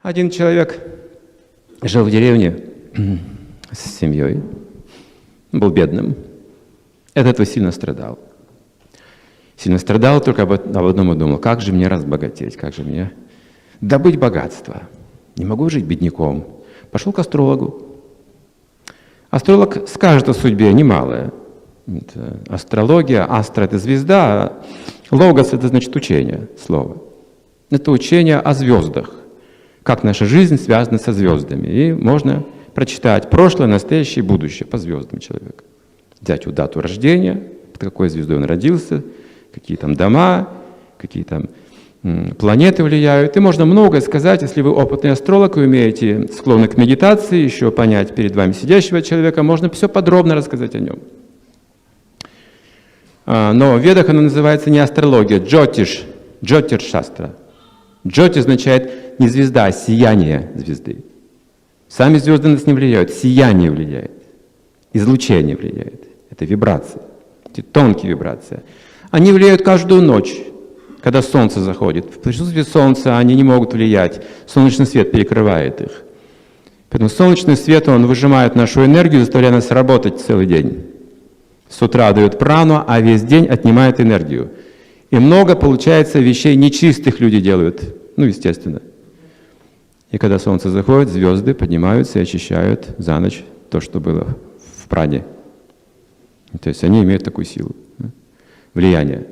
Один человек жил в деревне с семьей, был бедным. От этого сильно страдал. Сильно страдал, только об одном и думал: как же мне разбогатеть, как же мне добыть богатство. Не могу жить бедняком. Пошел к астрологу. Астролог скажет о судьбе немалое. Это астрология, астра — это звезда, а логос — это значит учение, слово. Это учение о звездах, как наша жизнь связана со звездами. И можно прочитать прошлое, настоящее и будущее по звездам человека. Взять его дату рождения, под какой звездой он родился, какие там дома, какие там планеты влияют. И можно многое сказать, если вы опытный астролог и умеете, склонны к медитации, еще понять перед вами сидящего человека, можно все подробно рассказать о нем. Но в ведах оно называется не астрология, джотиш, джотир-шастра. Джоти означает не звезда, а сияние звезды. Сами звезды на нас не влияют, сияние влияет, излучение влияет. Это вибрации, эти тонкие вибрации. Они влияют каждую ночь, когда солнце заходит. В присутствии солнца они не могут влиять, солнечный свет перекрывает их. Поэтому солнечный свет, он выжимает нашу энергию, заставляя нас работать целый день. С утра дает прану, а весь день отнимает энергию. И много, получается, вещей нечистых люди делают. Ну, естественно. И когда солнце заходит, звезды поднимаются и очищают за ночь то, что было в пране. То есть они имеют такую силу, влияние.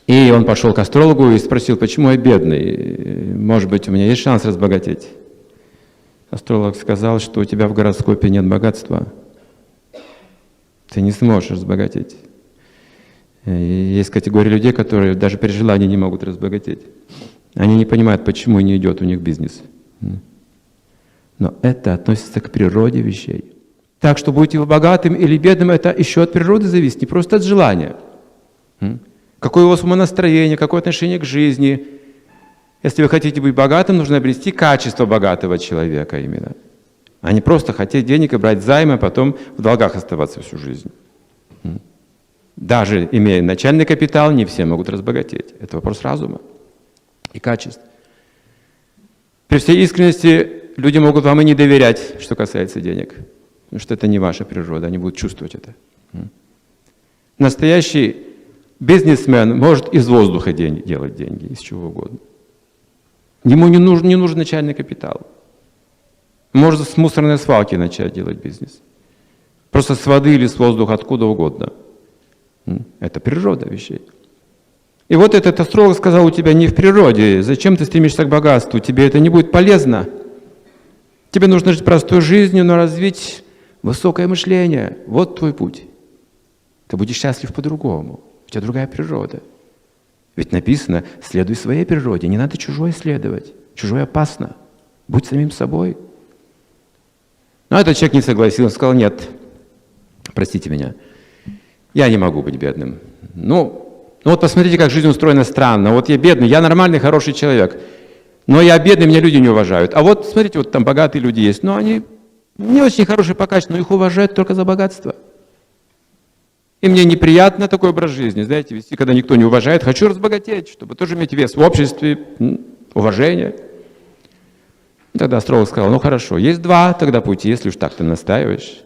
И он пошел к астрологу и спросил: почему я бедный? Может быть, у меня есть шанс разбогатеть? Астролог сказал, что у тебя в гороскопе нет богатства. Ты не сможешь разбогатеть. И есть категория людей, которые даже при желании не могут разбогатеть. Они не понимают, почему не идет у них бизнес. Но это относится к природе вещей. Так что будете вы богатым или бедным, это еще от природы зависит, не просто от желания. Какое у вас умонастроение, какое отношение к жизни. Если вы хотите быть богатым, нужно обрести качество богатого человека именно. А не просто хотеть денег и брать займы, а потом в долгах оставаться всю жизнь. Даже имея начальный капитал, не все могут разбогатеть. Это вопрос разума и качеств. При всей искренности люди могут вам и не доверять, что касается денег. Потому что это не ваша природа, они будут чувствовать это. Настоящий бизнесмен может из воздуха делать деньги, из чего угодно. Ему не нужен начальный капитал. Может с мусорной свалки начать делать бизнес. Просто с воды или с воздуха, откуда угодно. Это природа вещей. И вот этот астролог сказал: у тебя не в природе, зачем ты стремишься к богатству, тебе это не будет полезно. Тебе нужно жить простой жизнью, но развить высокое мышление. Вот твой путь. Ты будешь счастлив по-другому. У тебя другая природа. Ведь написано: следуй своей природе, не надо чужое следовать. Чужое опасно. Будь самим собой. Но этот человек не согласился, сказал: нет, простите меня, я не могу быть бедным. Ну вот посмотрите, как жизнь устроена странно. Вот я бедный, я нормальный, хороший человек. Но я бедный, меня люди не уважают. А вот смотрите, вот там богатые люди есть, но они не очень хорошие по качеству, но их уважают только за богатство. И мне неприятно такой образ жизни, знаете, вести, когда никто не уважает. Хочу разбогатеть, чтобы тоже иметь вес в обществе, уважение. И тогда астролог сказал: ну хорошо, есть два тогда пути, если уж так ты настаиваешь.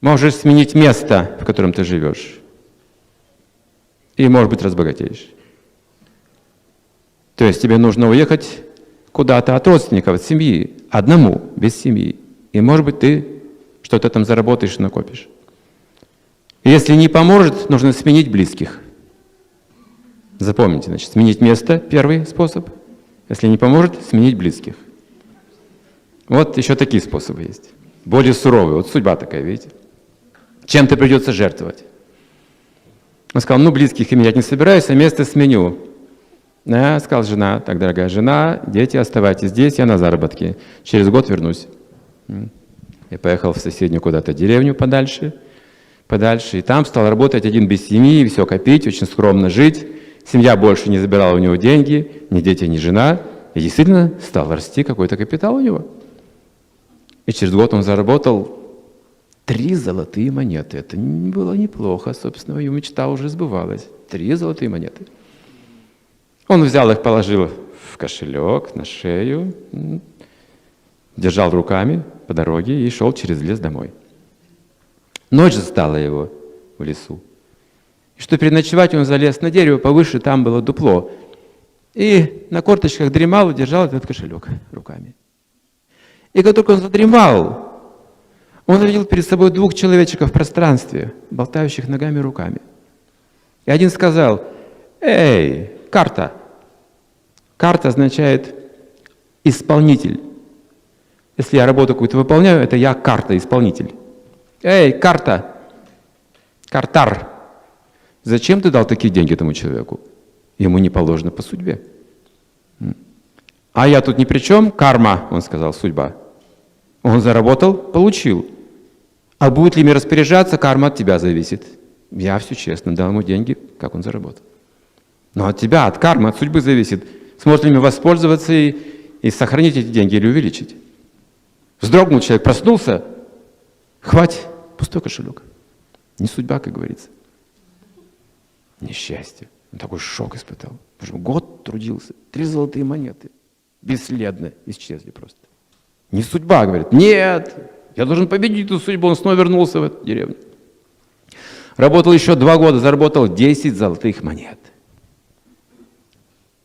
Можешь сменить место, в котором ты живешь, и, может быть, разбогатеешь. То есть тебе нужно уехать куда-то от родственников, от семьи, одному, без семьи. И, может быть, ты что-то там заработаешь и накопишь. И если не поможет, нужно сменить близких. Запомните, значит, сменить место – первый способ. Если не поможет, сменить близких. Вот еще такие способы есть. Более суровые. Вот судьба такая, видите. Чем-то придется жертвовать. Он сказал: ну, близких я менять не собираюсь, а место сменю. Я сказал: жена, так, дорогая жена, дети, оставайтесь здесь, я на заработке. Через год вернусь. Я поехал в соседнюю куда-то деревню подальше, и там стал работать один без семьи, все копить, очень скромно жить. Семья больше не забирала у него деньги, ни дети, ни жена. И действительно стал расти какой-то капитал у него. И через год он заработал 3 золотые монеты. Это было неплохо, собственно, его мечта уже сбывалась. 3 золотые монеты. Он взял их, положил в кошелек, на шею, держал руками по дороге и шел через лес домой. Ночь застала его в лесу. И что переночевать, он залез на дерево повыше, там было дупло. И на корточках дремал и держал этот кошелек руками. И как только он задремал, он увидел перед собой двух человечков в пространстве, болтающих ногами и руками. И один сказал: «Эй, карта!» Карта означает исполнитель. Если я работу какую-то выполняю, это я карта, исполнитель. «Эй, карта! Картар! Зачем ты дал такие деньги этому человеку? Ему не положено по судьбе». «А я тут ни при чем, карма», он сказал, судьба. Он заработал, получил. А будет ли мне распоряжаться, карма от тебя зависит. Я все честно дал ему деньги, как он заработал. Но от тебя, от кармы, от судьбы зависит, сможет ли мне воспользоваться и сохранить эти деньги или увеличить. Вздрогнул человек, проснулся, хватит, пустой кошелек. Не судьба, как говорится. Несчастье. Он такой шок испытал. Потому что год трудился, 3 золотые монеты бесследно исчезли просто. Не судьба, говорит. Нет, я должен победить эту судьбу. Он снова вернулся в эту деревню. Работал еще 2 года, заработал 10 золотых монет.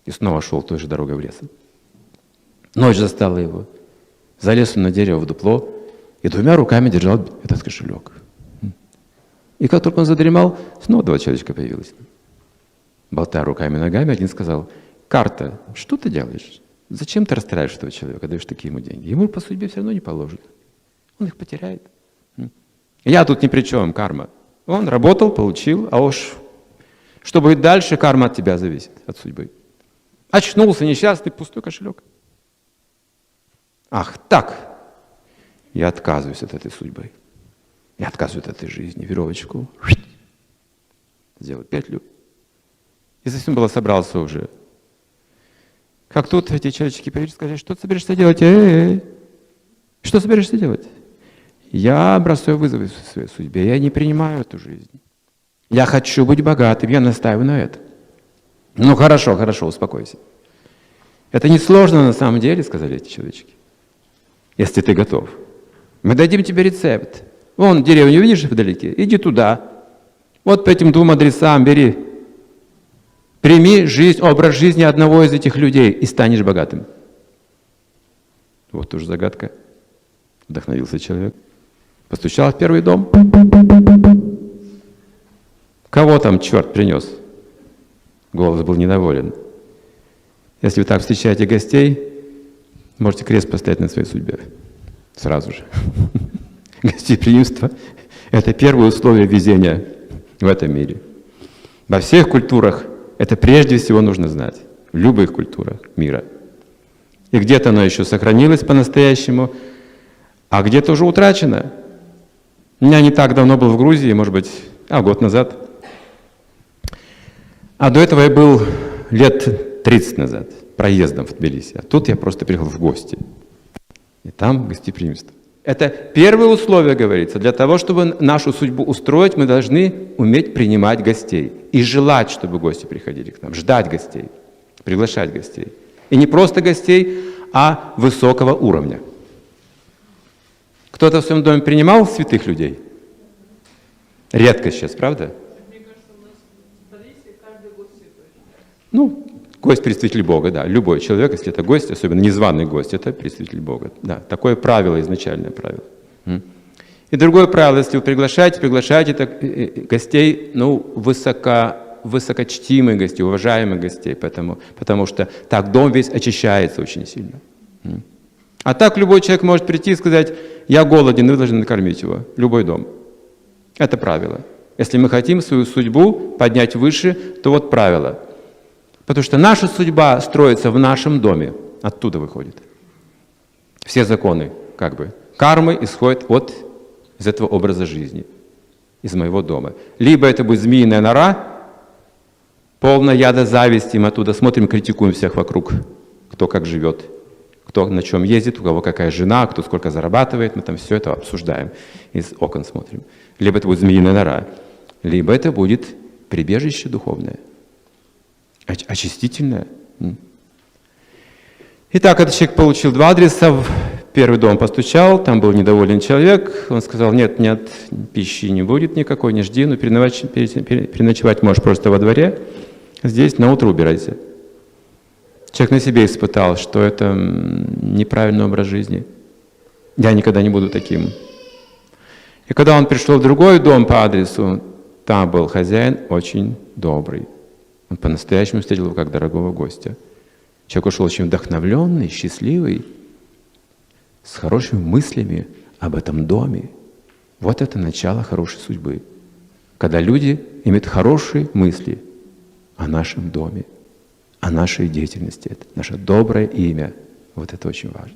И снова шел той же дорогой в лес. Ночь застала его. Залез он на дерево в дупло и 2 руками держал этот кошелек. И как только он задремал, снова 2 человечка появилось. Болтая руками и ногами, один сказал: «Карта, что ты делаешь? Зачем ты расстраиваешь этого человека, даешь такие ему деньги? Ему по судьбе все равно не положено. Он их потеряет. Я тут ни при чем, карма. Он работал, получил, а уж что будет дальше, карма от тебя зависит, от судьбы». Очнулся несчастный, пустой кошелек. Ах так, я отказываюсь от этой судьбы. Я отказываюсь от этой жизни. Веревочку. Сделал петлю. И совсем было собрался уже. Как тут эти человечки появились, сказали: «Что ты собираешься делать? Эй! Что собираешься делать?» Я бросаю вызовы в своей судьбе. Я не принимаю эту жизнь. Я хочу быть богатым. Я настаиваю на этом. Ну хорошо, хорошо, успокойся. Это несложно на самом деле, сказали эти человечки. Если ты готов. Мы дадим тебе рецепт. Вон деревню видишь вдалеке? Иди туда. Вот по этим 2 адресам бери. Прими образ жизни одного из этих людей и станешь богатым. Вот уж загадка. Вдохновился человек. Постучал в первый дом. Кого там черт принес? Голос был недоволен. Если вы так встречаете гостей, можете крест поставить на своей судьбе. Сразу же. Гостеприимство – это первое условие везения в этом мире. Во всех культурах это прежде всего нужно знать. В любых культурах мира. И где-то оно еще сохранилось по-настоящему, а где-то уже утрачено. Я не так давно был в Грузии, может быть, год назад. А до этого я был лет 30 назад, проездом в Тбилиси. А тут я просто приехал в гости. И там гостеприимство. Это первое условие, говорится. Для того, чтобы нашу судьбу устроить, мы должны уметь принимать гостей. И желать, чтобы гости приходили к нам. Ждать гостей. Приглашать гостей. И не просто гостей, а высокого уровня. Кто-то в своем доме принимал святых людей? Редко сейчас, правда? Ну, гость – представитель Бога, да. Любой человек, если это гость, особенно незваный гость, это представитель Бога. Да, такое правило, изначальное правило. И другое правило, если вы приглашаете гостей, высокочтимых гостей, уважаемых гостей, потому что так дом весь очищается очень сильно. А так любой человек может прийти и сказать: «Я голоден, вы должны накормить его». Любой дом. Это правило. Если мы хотим свою судьбу поднять выше, то вот правило. Потому что наша судьба строится в нашем доме. Оттуда выходит. Все законы, кармы исходят из этого образа жизни. Из моего дома. Либо это будет змеиная нора, полная яда зависти, мы оттуда смотрим, критикуем всех вокруг, кто как живет, кто на чем ездит, у кого какая жена, кто сколько зарабатывает, мы там все это обсуждаем, из окон смотрим. Либо это будет змеиная нора, либо это будет прибежище духовное. Очистительное. Итак, этот человек получил 2 адреса. В первый дом постучал, там был недоволен человек. Он сказал: нет, пищи не будет никакой, не жди, но переночевать можешь просто во дворе. Здесь наутро убирайся. Человек на себе испытал, что это неправильный образ жизни. Я никогда не буду таким. И когда он пришел в другой дом по адресу, там был хозяин очень добрый. Он по-настоящему встретил его как дорогого гостя. Человек ушел очень вдохновленный, счастливый, с хорошими мыслями об этом доме. Вот это начало хорошей судьбы. Когда люди имеют хорошие мысли о нашем доме, о нашей деятельности. Это наше доброе имя. Вот это очень важно.